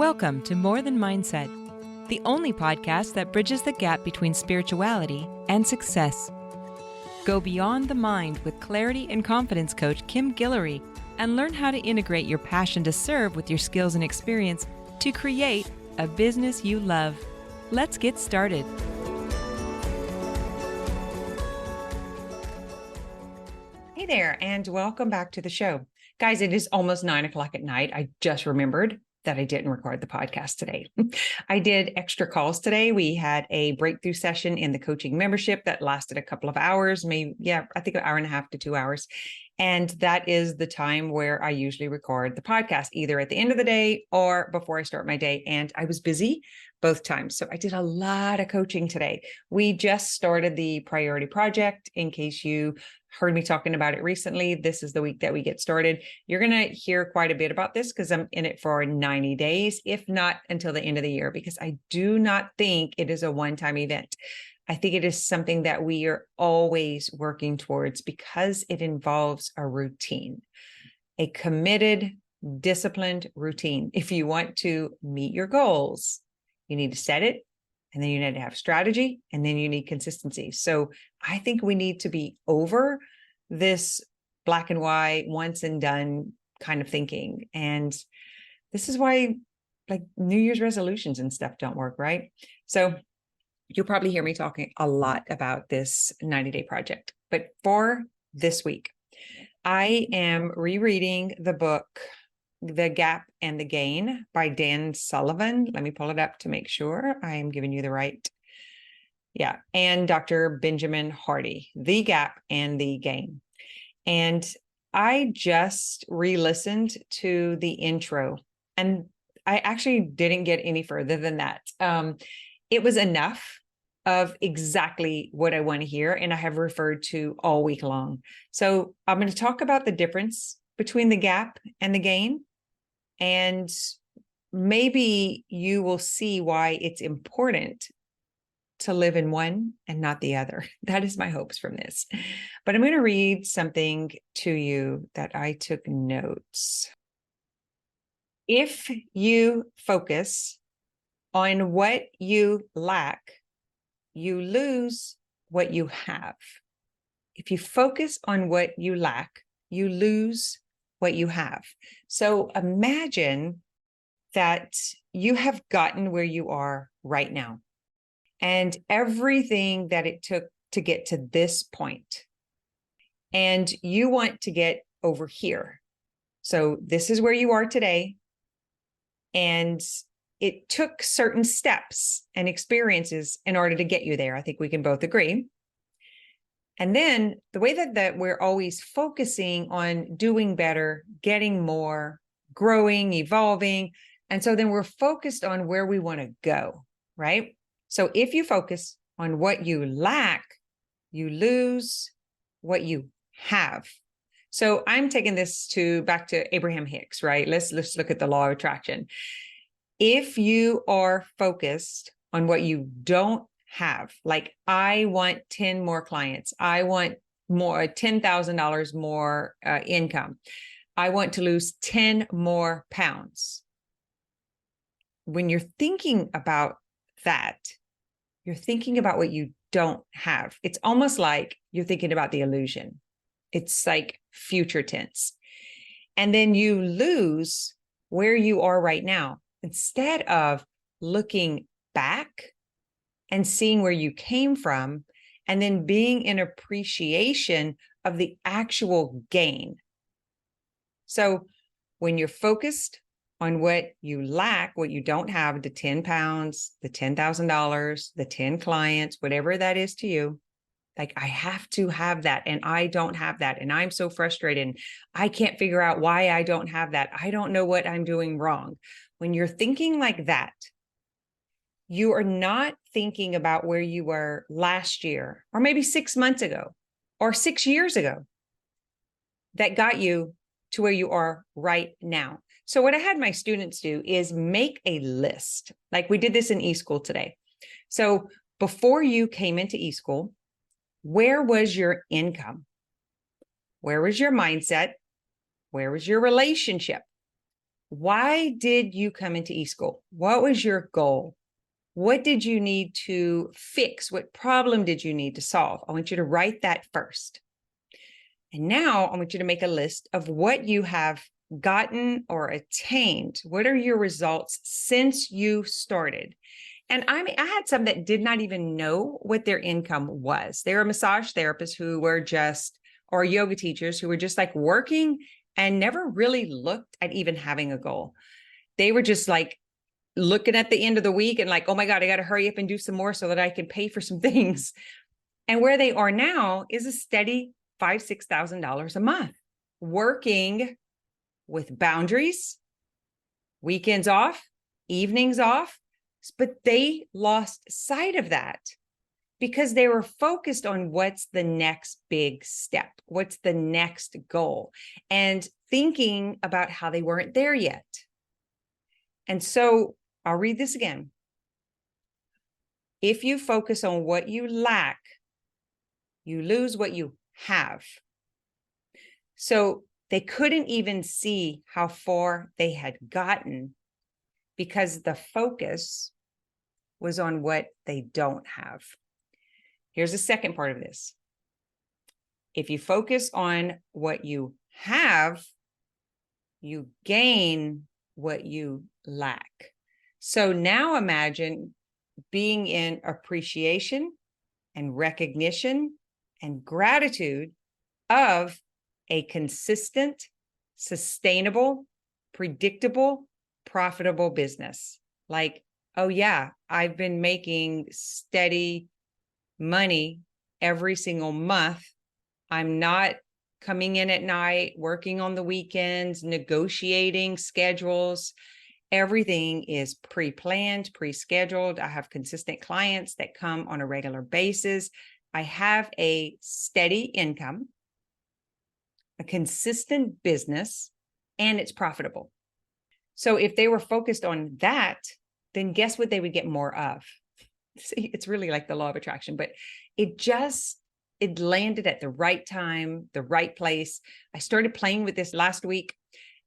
Welcome to More Than Mindset, the only podcast that bridges the gap between spirituality and success. Go beyond the mind with clarity and confidence coach Kim Guillory and learn how to integrate your passion to serve with your skills and experience to create a business you love. Let's get started. Hey there, and welcome back to the show. Guys, it is almost 9 o'clock at night. I just remembered that I didn't record the podcast today. I did extra calls today. We had a breakthrough session in the coaching membership that lasted a couple of hours, I think an hour and a half to 2 hours. And that is the time where I usually record the podcast, either at the end of the day or before I start my day. And I was busy both times. So I did a lot of coaching today. We just started the priority project. In case you heard me talking about it recently, this is the week that we get started. You're going to hear quite a bit about this because I'm in it for 90 days, if not until the end of the year, because I do not think it is a one-time event. I think it is something that we are always working towards because it involves a routine, a committed, disciplined routine. If you want to meet your goals, you need to set it, and then you need to have strategy, and then you need consistency. So I think we need to be over this black and white, once and done kind of thinking. And this is why like New Year's resolutions and stuff don't work, right? So you'll probably hear me talking a lot about this 90-day project. But for this week, I am rereading the book, The Gap and the Gain by Dan Sullivan. Let me pull it up to make sure I am giving you the right. Yeah. And Dr. Benjamin Hardy, The Gap and the Gain. And I just re-listened to the intro, and I actually didn't get any further than that. It was enough of exactly what I want to hear, and I have referred to all week long. So I'm going to talk about the difference between the gap and the gain, and maybe you will see why it's important to live in one and not the other. That is my hopes from this. But I'm going to read something to you that I took notes. If you focus on what you lack, you lose what you have. If you focus on what you lack, you lose what you have. So imagine that you have gotten where you are right now and everything that it took to get to this point, and you want to get over here. So this is where you are today, and it took certain steps and experiences in order to get you there. I think we can both agree. And then the way that we're always focusing on doing better, getting more, growing, evolving. And so then we're focused on where we want to go, right? So if you focus on what you lack, you lose what you have. So I'm taking this back to Abraham Hicks, right? Let's look at the law of attraction. If you are focused on what you don't have, like I want 10 more clients, I want more $10,000 more income, I want to lose 10 more pounds. When you're thinking about that, you're thinking about what you don't have. It's almost like you're thinking about the illusion. It's like future tense. And then you lose where you are right now. Instead of looking back and seeing where you came from, and then being in appreciation of the actual gain. So when you're focused on what you lack, what you don't have, the 10 pounds, the $10,000, the 10 clients, whatever that is to you, like I have to have that and I don't have that. And I'm so frustrated. And I can't figure out why I don't have that. I don't know what I'm doing wrong. When you're thinking like that, you are not thinking about where you were last year, or maybe 6 months ago, or 6 years ago, that got you to where you are right now. So what I had my students do is make a list. Like we did this in eSchool today. So before you came into eSchool, where was your income? Where was your mindset? Where was your relationship? Why did you come into eSchool? What was your goal? What did you need to fix? What problem did you need to solve? I want you to write that first. And now I want you to make a list of what you have gotten or attained. What are your results since you started? And I had some that did not even know what their income was. They were massage therapists who were just, or yoga teachers who were just like working and never really looked at even having a goal. They were just like looking at the end of the week and like, oh my God, I got to hurry up and do some more so that I can pay for some things. And where they are now is a steady $5,000, $6,000 a month, working with boundaries, weekends off, evenings off. But they lost sight of that because they were focused on what's the next big step, what's the next goal, and thinking about how they weren't there yet. And so I'll read this again. If you focus on what you lack, you lose what you have. So they couldn't even see how far they had gotten because the focus was on what they don't have. Here's the second part of this. If you focus on what you have, you gain what you lack. So now imagine being in appreciation and recognition and gratitude of a consistent, sustainable, predictable, profitable business. Like, oh yeah, I've been making steady money every single month. I'm not coming in at night, working on the weekends, negotiating schedules. Everything is pre-planned, pre-scheduled. I have consistent clients that come on a regular basis. I have a steady income, a consistent business, and it's profitable. So if they were focused on that, then guess what they would get more of? See, it's really like the law of attraction, but it landed at the right time, the right place. I started playing with this last week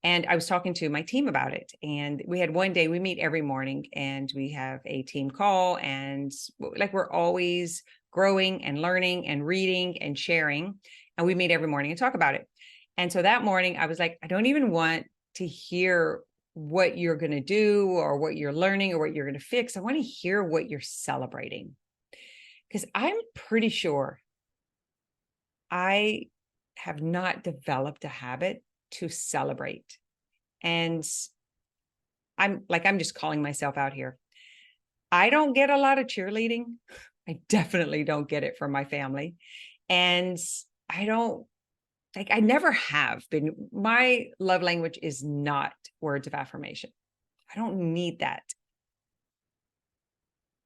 and I was talking to my team about it. And we had one day, we meet every morning and we have a team call, and like we're always growing and learning and reading and sharing. And we meet every morning and talk about it. And so that morning I was like, I don't even want to hear what you're going to do or what you're learning or what you're going to fix. I want to hear what you're celebrating, because I'm pretty sure I have not developed a habit to celebrate. And I'm just calling myself out here. I don't get a lot of cheerleading. I definitely don't get it from my family. And I never have been. My love language is not words of affirmation. I don't need that.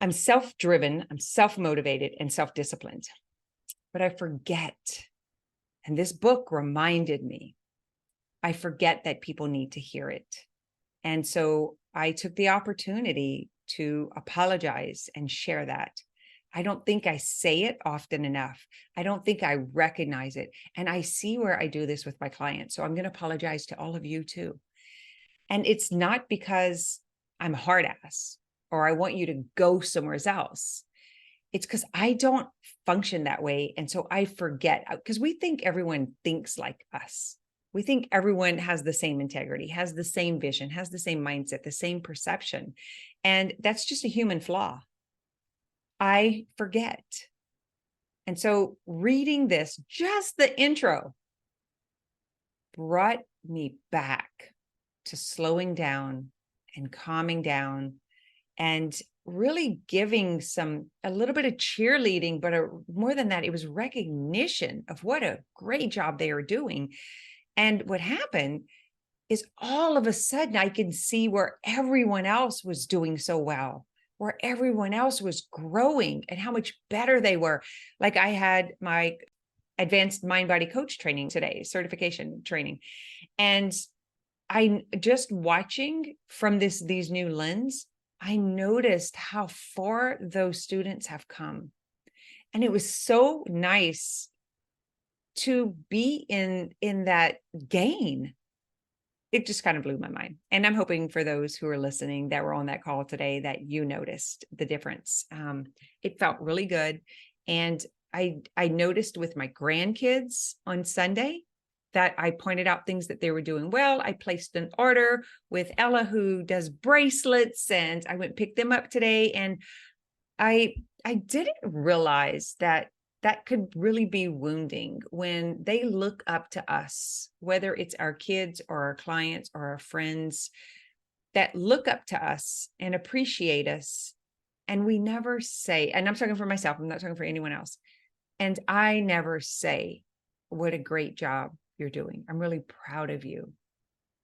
I'm self-driven, I'm self-motivated, and self-disciplined. But I forget, and this book reminded me, I forget that people need to hear it. And so I took the opportunity to apologize and share that. I don't think I say it often enough. I don't think I recognize it. And I see where I do this with my clients. So I'm going to apologize to all of you too. And it's not because I'm a hard ass or I want you to go somewhere else. It's because I don't function that way. And so I forget, because we think everyone thinks like us. We think everyone has the same integrity, has the same vision, has the same mindset, the same perception. And that's just a human flaw. I forget. And so reading this, just the intro, brought me back to slowing down and calming down and really giving a little bit of cheerleading, but more than that, it was recognition of what a great job they are doing. And what happened is all of a sudden I could see where everyone else was doing so well, where everyone else was growing and how much better they were. Like I had my advanced mind body coach training today, certification training. And I just watching from these new lens, I noticed how far those students have come. And it was so nice to be in that gain. it just kind of blew my mind. And I'm hoping for those who are listening that were on that call today that you noticed the difference. It felt really good. And I noticed with my grandkids on Sunday that I pointed out things that they were doing well. I placed an order with Ella, who does bracelets, and I went and picked them up today. And I didn't realize that could really be wounding when they look up to us, whether it's our kids or our clients or our friends that look up to us and appreciate us. And we never say, and I'm talking for myself, I'm not talking for anyone else. And I never say, what a great job you're doing. I'm really proud of you.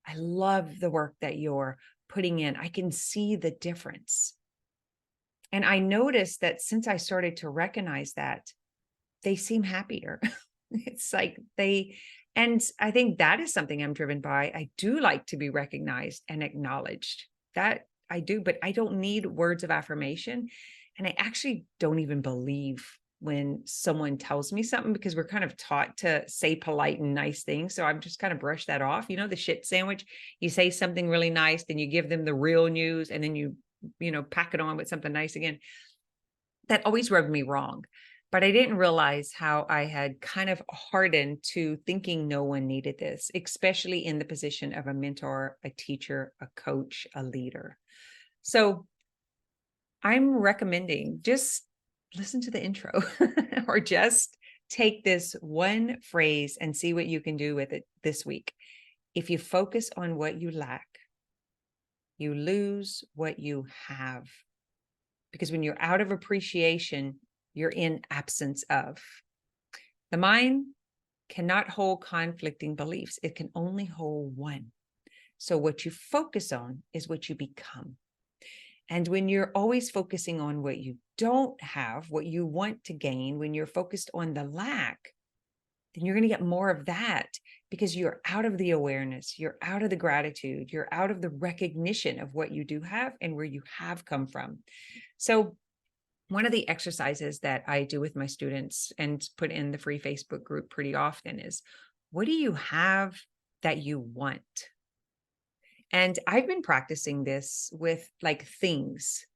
I love the work that you're putting in. I can see the difference. And I noticed that since I started to recognize that, they seem happier. It's like and I think that is something I'm driven by. I do like to be recognized and acknowledged. That I do, but I don't need words of affirmation. And I actually don't even believe when someone tells me something, because we're kind of taught to say polite and nice things. So I'm just kind of brush that off. You know, the shit sandwich, you say something really nice, then you give them the real news, and then you pack it on with something nice again. That always rubbed me wrong. But I didn't realize how I had kind of hardened to thinking no one needed this, especially in the position of a mentor, a teacher, a coach, a leader. So I'm recommending just listen to the intro or just take this one phrase and see what you can do with it this week. If you focus on what you lack, you lose what you have. Because when you're out of appreciation, you're in absence of. The mind cannot hold conflicting beliefs. It can only hold one. So what you focus on is what you become. And when you're always focusing on what you don't have, what you want to gain, when you're focused on the lack, then you're going to get more of that, because you're out of the awareness, you're out of the gratitude, you're out of the recognition of what you do have and where you have come from. So one of the exercises that I do with my students and put in the free Facebook group pretty often is, what do you have that you want? And I've been practicing this with like things.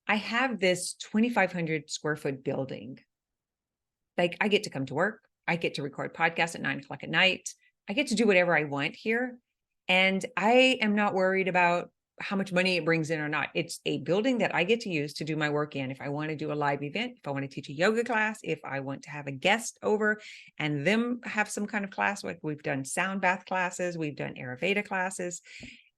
I have this 2,500 square foot building. Like, I get to come to work. I get to record podcasts at 9:00 at night. I get to do whatever I want here. And I am not worried about how much money it brings in or not. It's a building that I get to use to do my work in. If I want to do a live event, if I want to teach a yoga class, if I want to have a guest over and them have some kind of class, like we've done sound bath classes, we've done Ayurveda classes,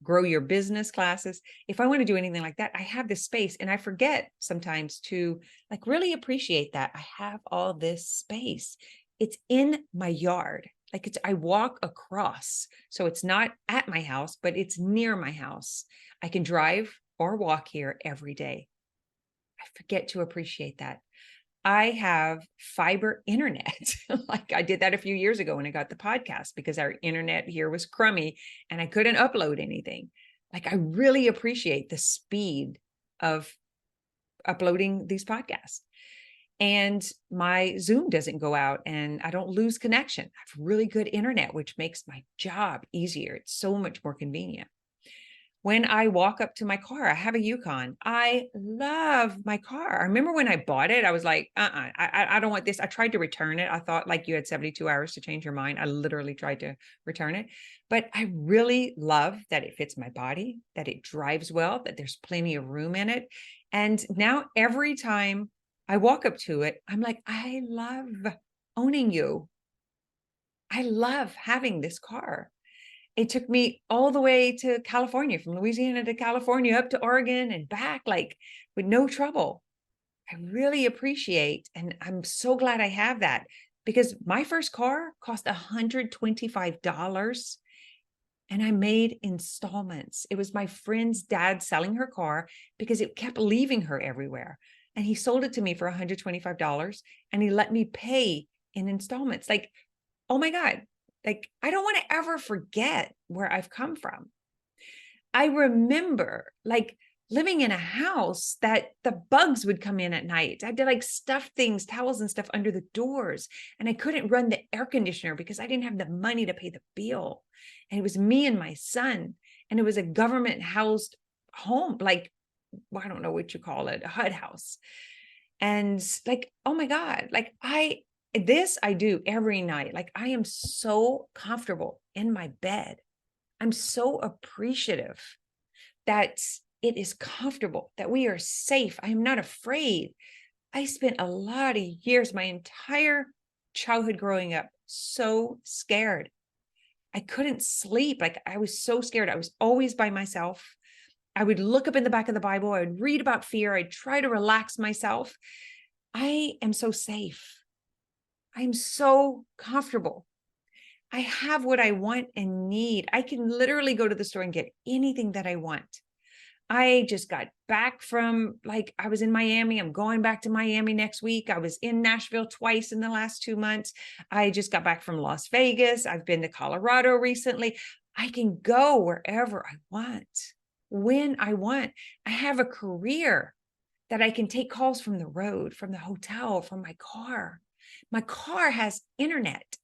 grow your business classes. If I want to do anything like that, I have this space, and I forget sometimes to like really appreciate that I have all this space. It's in my yard. Like I walk across. So it's not at my house, but it's near my house. I can drive or walk here every day. I forget to appreciate that. I have fiber internet. Like I did that a few years ago when I got the podcast, because our internet here was crummy and I couldn't upload anything. Like I really appreciate the speed of uploading these podcasts. And my Zoom doesn't go out and I don't lose connection. I have really good internet, which makes my job easier. It's so much more convenient. When I walk up to my car, I have a Yukon. I love my car. I remember when I bought it, I was like, I don't want this. I tried to return it. I thought like you had 72 hours to change your mind. I literally tried to return it. But I really love that it fits my body, that it drives well, that there's plenty of room in it. And now every time I walk up to it, I'm like, I love owning you. I love having this car. It took me all the way to California, from Louisiana to California, up to Oregon and back, like with no trouble. I really appreciate, and I'm so glad I have that, because my first car cost $125 and I made installments. It was my friend's dad selling her car because it kept leaving her everywhere. And he sold it to me for $125 and he let me pay in installments. Like, oh my God. Like, I don't want to ever forget where I've come from. I remember like living in a house that the bugs would come in at night. I had to like stuff things, towels and stuff under the doors. And I couldn't run the air conditioner because I didn't have the money to pay the bill. And it was me and my son. And it was a government housed home, like, well, I don't know what you call it, a HUD house. And like, oh my God, like I do every night. Like I am so comfortable in my bed. I'm so appreciative that it is comfortable, that we are safe. I am not afraid. I spent a lot of years, my entire childhood growing up, so scared. I couldn't sleep. Like I was so scared. I was always by myself. I would look up in the back of the Bible. I would read about fear. I'd try to relax myself. I am so safe. I'm so comfortable. I have what I want and need. I can literally go to the store and get anything that I want. I just got back from, like, I was in Miami. I'm going back to Miami next week. I was in Nashville twice in the last 2 months. I just got back from Las Vegas. I've been to Colorado recently. I can go wherever I want, when I want. I have a career that I can take calls from the road, from the hotel, from my car. My car has internet.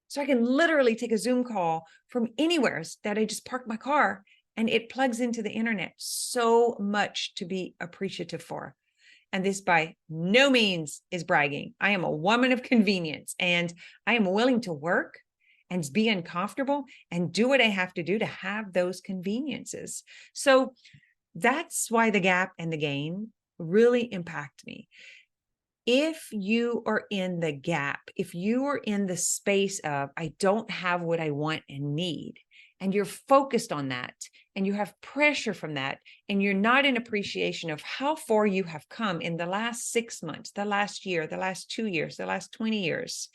So I can literally take a Zoom call from anywhere that I just park my car and it plugs into the internet. So much to be appreciative for. And this by no means is bragging. I am a woman of convenience and I am willing to work and be uncomfortable and do what I have to do to have those conveniences. So that's why the gap and the gain really impact me. If you are in the gap, if you are in the space of, I don't have what I want and need, and you're focused on that, and you have pressure from that, and you're not in appreciation of how far you have come in the last 6 months, the last year, the last 2 years, the last 20 years,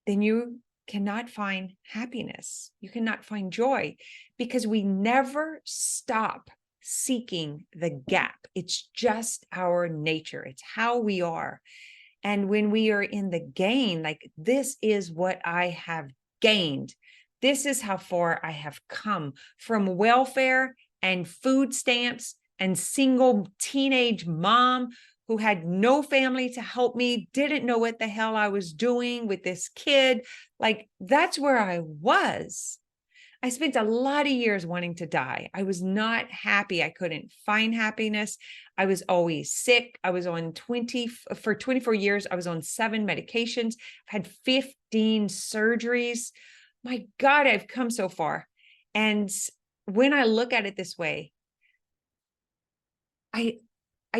then you cannot find happiness. You cannot find joy because we never stop seeking the gap. It's just our nature. It's how we are. And when we are in the gain, like this is what I have gained. This is how far I have come from welfare and food stamps and single teenage mom who had no family to help me, didn't know what the hell I was doing with this kid. Like that's where I was. I spent a lot of years wanting to die. I was not happy. I couldn't find happiness. I was always sick. I was on 24 years. I was on 7 medications. I've had 15 surgeries. My God, I've come so far. And when I look at it this way, I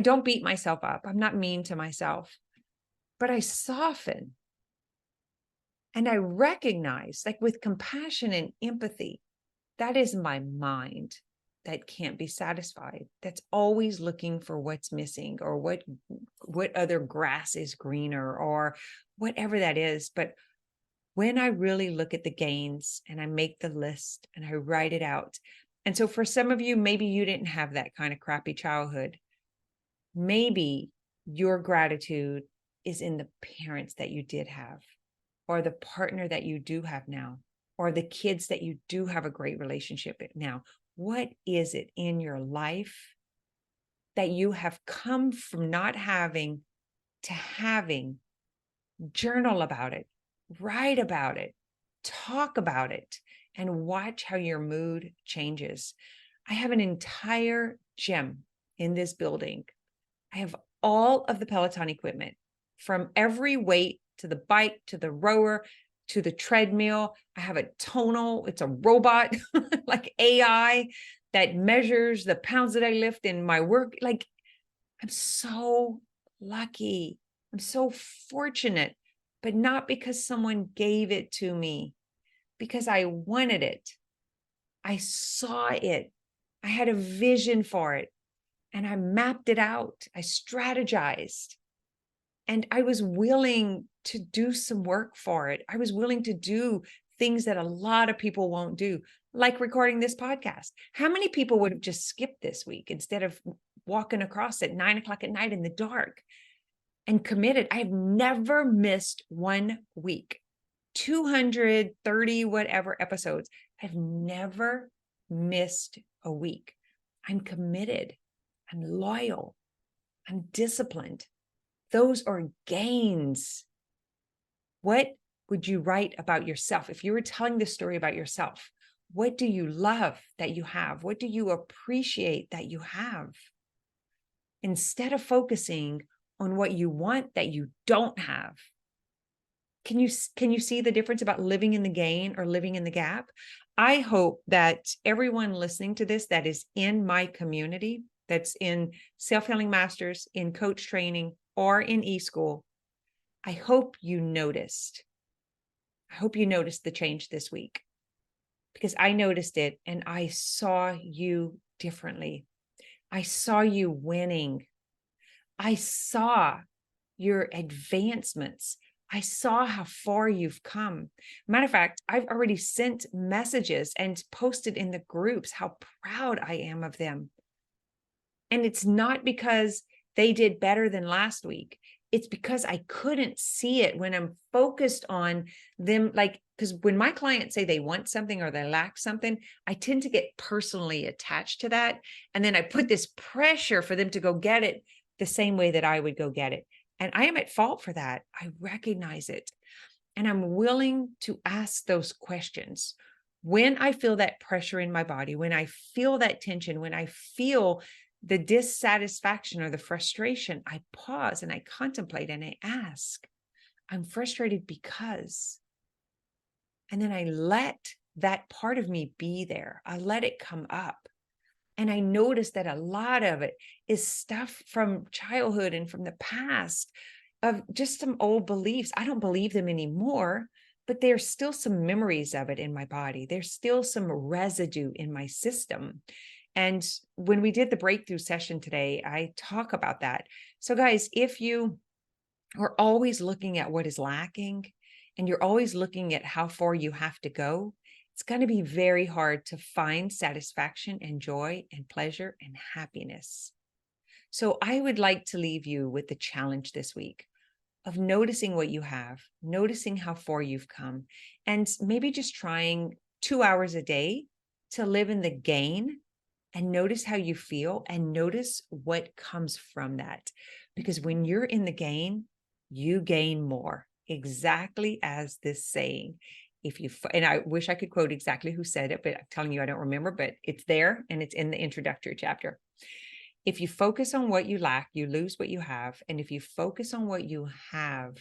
don't beat myself up. I'm not mean to myself, but I soften. And I recognize, like with compassion and empathy, that is my mind that can't be satisfied. That's always looking for what's missing or what other grass is greener or whatever that is. But when I really look at the gains and I make the list and I write it out. And so for some of you, maybe you didn't have that kind of crappy childhood. Maybe your gratitude is in the parents that you did have, or the partner that you do have now, or the kids that you do have a great relationship with now. What is it in your life that you have come from not having to having? Journal about it, write about it, talk about it, and watch how your mood changes. I have an entire gym in this building. I have all of the Peloton equipment, from every weight to the bike, to the rower, to the treadmill. I have a tonal. It's a robot, like AI, that measures the pounds that I lift in my work. Like, I'm so lucky. I'm so fortunate, but not because someone gave it to me, because I wanted it. I saw it. I had a vision for it, and I mapped it out. I strategized. And I was willing to do some work for it. I was willing to do things that a lot of people won't do, like recording this podcast. How many people would have just skipped this week instead of walking across at 9:00 at night in the dark and committed? I've never missed 1 week, 230 whatever episodes. I've never missed a week. I'm committed. I'm loyal. I'm disciplined. Those are gains. What would you write about yourself? If you were telling this story about yourself, what do you love that you have? What do you appreciate that you have? Instead of focusing on what you want that you don't have. Can you see the difference about living in the gain or living in the gap? I hope that everyone listening to this that is in my community, that's in Self-Healing Masters, in coach training, or in eSchool, I hope you noticed. I hope you noticed the change this week, because I noticed it and I saw you differently. I saw you winning. I saw your advancements. I saw how far you've come. Matter of fact, I've already sent messages and posted in the groups how proud I am of them. And it's not because they did better than last week. It's because I couldn't see it when I'm focused on them. Like, because when my clients say they want something or they lack something, I tend to get personally attached to that. And then I put this pressure for them to go get it the same way that I would go get it. And I am at fault for that. I recognize it. And I'm willing to ask those questions. When I feel that pressure in my body, when I feel that tension, when I feel the dissatisfaction or the frustration, I pause and I contemplate and I ask, I'm frustrated because, and then I let that part of me be there. I let it come up. And I noticed that a lot of it is stuff from childhood and from the past, of just some old beliefs. I don't believe them anymore, but there's still some memories of it in my body. There's still some residue in my system. And when we did the breakthrough session today, I talk about that. So guys, if you are always looking at what is lacking and you're always looking at how far you have to go, it's going to be very hard to find satisfaction and joy and pleasure and happiness. So I would like to leave you with the challenge this week of noticing what you have, noticing how far you've come, and maybe just trying 2 hours a day to live in the gain and notice how you feel and notice what comes from that. Because when you're in the gain, you gain more, exactly as this saying. And I wish I could quote exactly who said it, but I'm telling you, I don't remember, but it's there and it's in the introductory chapter. If you focus on what you lack, you lose what you have. And if you focus on what you have,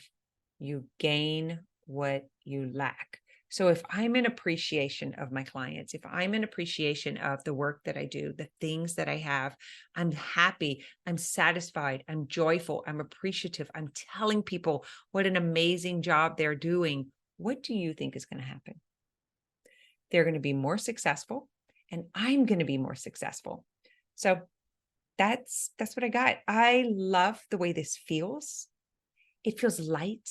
you gain what you lack. So if I'm in appreciation of my clients, if I'm in appreciation of the work that I do, the things that I have, I'm happy, I'm satisfied, I'm joyful, I'm appreciative, I'm telling people what an amazing job they're doing. What do you think is going to happen? They're going to be more successful, and I'm going to be more successful. So that's what I got. I love the way this feels. It feels light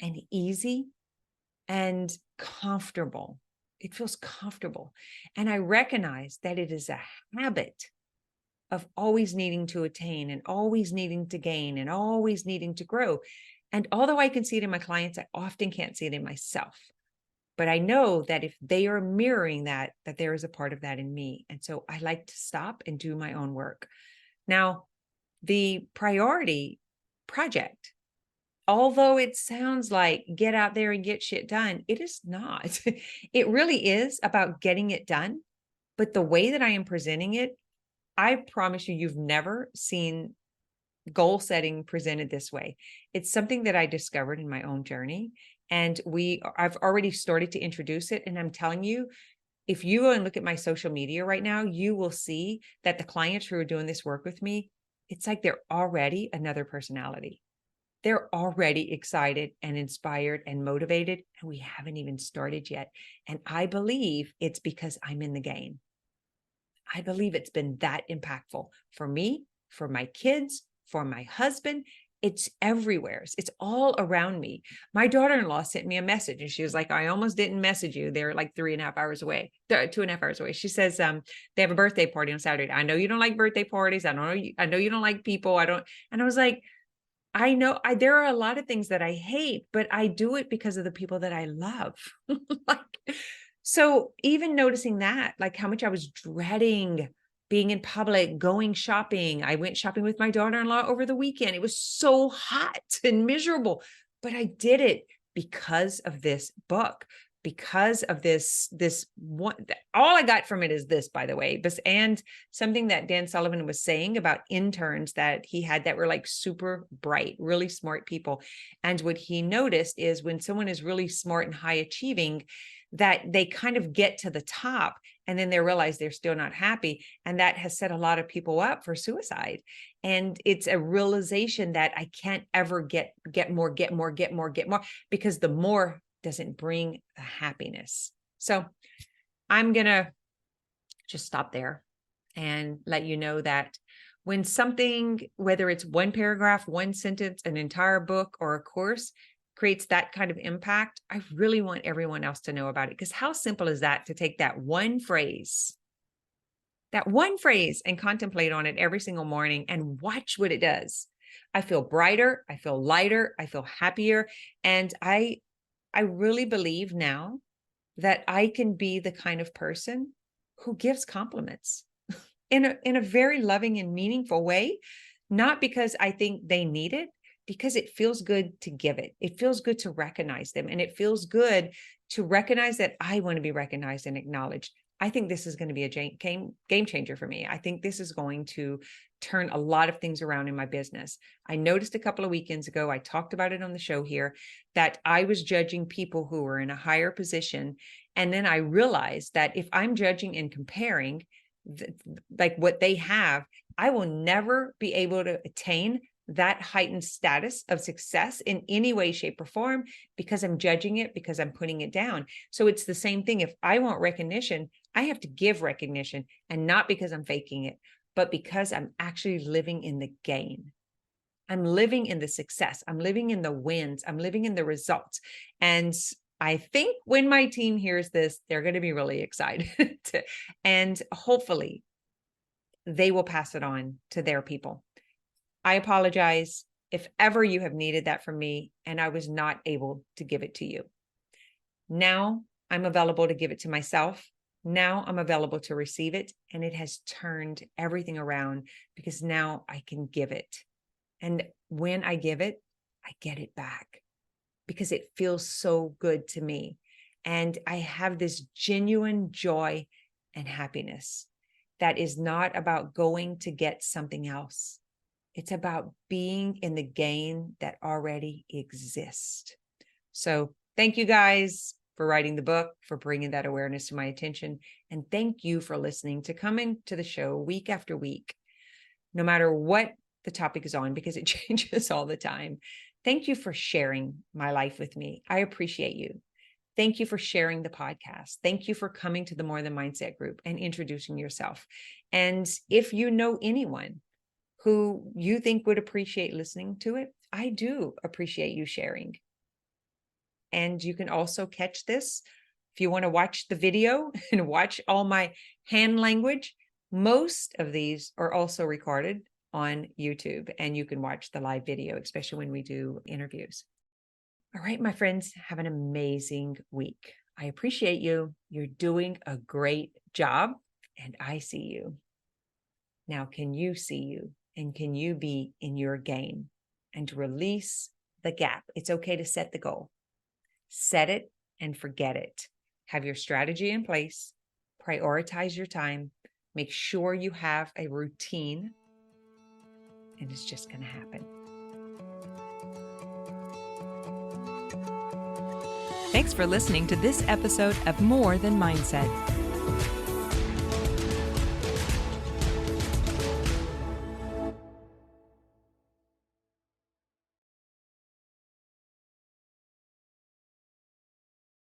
and easy and comfortable. It feels comfortable. And I recognize that it is a habit of always needing to attain and always needing to gain and always needing to grow. And although I can see it in my clients, I often can't see it in myself. But I know that if they are mirroring that there is a part of that in me. And so I like to stop and do my own work. Now, the priority project, although it sounds like get out there and get shit done, it is not. It really is about getting it done. But the way that I am presenting it, I promise you, you've never seen goal setting presented this way. It's something that I discovered in my own journey. And I've already started to introduce it. And I'm telling you, if you go and look at my social media right now, you will see that the clients who are doing this work with me, it's like they're already another personality. They're already excited and inspired and motivated, and we haven't even started yet. And I believe it's because I'm in the game. I believe it's been that impactful for me, for my kids, for my husband. It's everywhere. It's all around me. My daughter-in-law sent me a message and she was like, I almost didn't message you. They're like 2.5 hours away. She says, they have a birthday party on Saturday. I know you don't like birthday parties. I know you don't like people. And I was like, I know there are a lot of things that I hate, but I do it because of the people that I love. So even noticing that, like how much I was dreading being in public, going shopping. I went shopping with my daughter-in-law over the weekend. It was so hot and miserable, but I did it because of this book, because of this one. All I got from it is this, by the way, and something that Dan Sullivan was saying about interns that he had that were like super bright, really smart people. And what he noticed is when someone is really smart and high achieving, that they kind of get to the top and then they realize they're still not happy. And that has set a lot of people up for suicide. And it's a realization that I can't ever get more, because the more doesn't bring the happiness. So I'm going to just stop there and let you know that when something, whether it's one paragraph, one sentence, an entire book, or a course, creates that kind of impact, I really want everyone else to know about it. Because how simple is that, to take that one phrase and contemplate on it every single morning and watch what it does. I feel brighter, I feel lighter, I feel happier. And I really believe now that I can be the kind of person who gives compliments in a very loving and meaningful way, not because I think they need it, because it feels good to give it. It feels good to recognize them. And it feels good to recognize that I want to be recognized and acknowledged. I think this is going to be a game changer for me. I think this is going to turn a lot of things around in my business. I noticed a couple of weekends ago, I talked about it on the show here, that I was judging people who were in a higher position. And then I realized that if I'm judging and comparing like what they have, I will never be able to attain that heightened status of success in any way, shape, or form, because I'm judging it, because I'm putting it down. So it's the same thing. If I want recognition, I have to give recognition, and not because I'm faking it, but because I'm actually living in the gain. I'm living in the success. I'm living in the wins. I'm living in the results. And I think when my team hears this, they're going to be really excited. And hopefully they will pass it on to their people. I apologize if ever you have needed that from me and I was not able to give it to you. Now I'm available to give it to myself. Now I'm available to receive it. And it has turned everything around, because now I can give it. And when I give it, I get it back, because it feels so good to me. And I have this genuine joy and happiness that is not about going to get something else. It's about being in the gain that already exists. So thank you guys for writing the book, for bringing that awareness to my attention. And thank you for listening, to coming to the show week after week, no matter what the topic is on, because it changes all the time. Thank you for sharing my life with me. I appreciate you. Thank you for sharing the podcast. Thank you for coming to the More Than Mindset group and introducing yourself. And if you know anyone who you think would appreciate listening to it, I do appreciate you sharing. And you can also catch this if you want to watch the video and watch all my hand language. Most of these are also recorded on YouTube, and you can watch the live video, especially when we do interviews. All right, my friends, have an amazing week. I appreciate you. You're doing a great job, and I see you. Now, can you see you? And can you be in your gain and release the gap? It's okay to set the goal. Set it and forget it. Have your strategy in place. Prioritize your time. Make sure you have a routine, and it's just going to happen. Thanks for listening to this episode of More Than Mindset.